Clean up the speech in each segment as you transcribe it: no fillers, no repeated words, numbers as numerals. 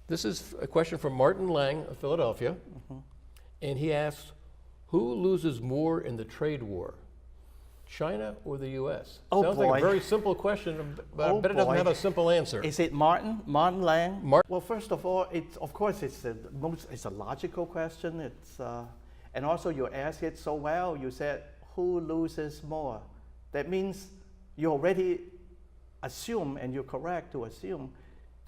This is a question from Martin Lang of Philadelphia. And he asks, who loses more in the trade war, China or the U.S.? Oh, Sounds boy. like a very simple question, but Oh, I bet it doesn't boy. have a simple answer. Is it Martin? Martin Lang? Martin. Well, first of all, of course it's a logical question. And also you asked it so well. You said, who loses more? That means you already assume, and you're correct to assume,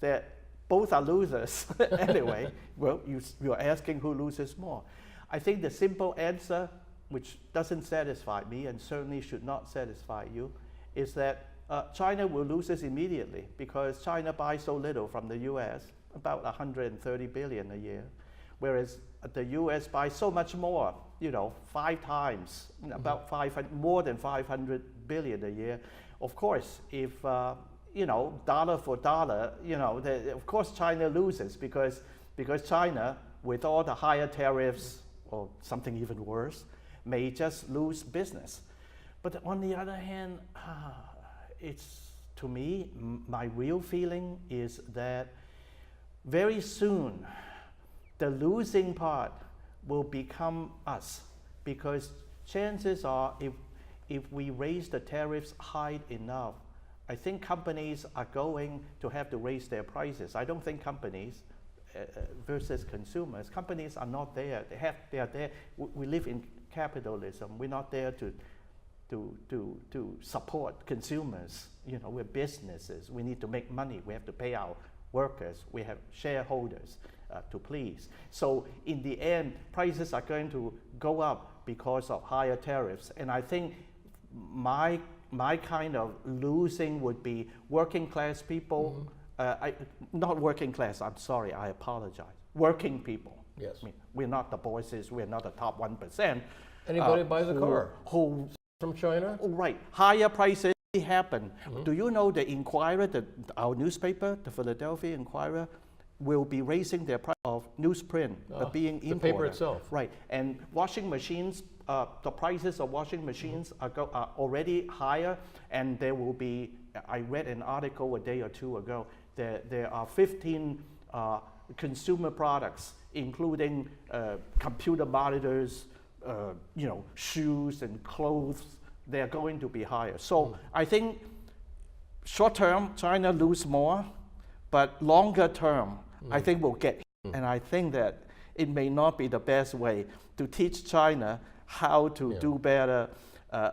that both are losers anyway. Well, you're asking who loses more. I think the simple answer, which doesn't satisfy me and certainly should not satisfy you, is that China will lose this immediately because China buys so little from the US, about 130 billion a year, whereas the US buys so much more, 5 times, about 500, more than 500 billion a year. Of course, if dollar for dollar, of course China loses because China, with all the higher tariffs or something even worse, may just lose business. But on the other hand, to me, my real feeling is that very soon the losing part will become us, because chances are if we raise the tariffs high enough, I think companies are going to have to raise their prices. I don't think companies versus consumers. Companies are not there. They are there. We live in capitalism. We're not there to support consumers. We're businesses. We need to make money. We have to pay our workers. We have shareholders to please. So in the end, prices are going to go up because of higher tariffs. And I think my kind of losing would be working class people. Not working class, I'm sorry, I apologize. Working people. Yes. I mean, we're not the bosses, we're not the top 1%. Anybody buys a car Who from China? Right, higher prices happen. Do you know the Inquirer, our newspaper, the Philadelphia Inquirer, will be raising their price of newsprint being imported. The paper itself. Right, and washing machines, the prices of washing machines are already higher, and there will be, I read an article a day or two ago, there are 15 consumer products, including computer monitors, shoes and clothes. They're going to be higher. So I think short term, China lose more, but longer term, I think we'll get hit. And I think that it may not be the best way to teach China how to do better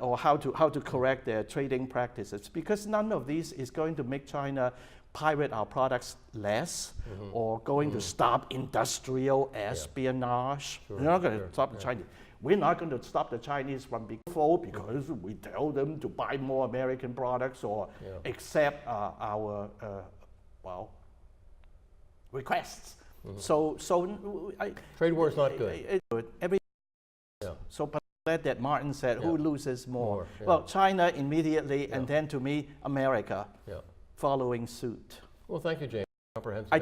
or how to correct their trading practices, because none of these is going to make China pirate our products less or going to stop industrial espionage. We're not going to stop the Chinese. We're not going to stop the Chinese from being full because we tell them to buy more American products or accept our requests. So Trade war is not good. So, but glad that Martin said, who loses more? Yeah. Well, China immediately, and then to me, America following suit. Well, thank you, James. Comprehensive.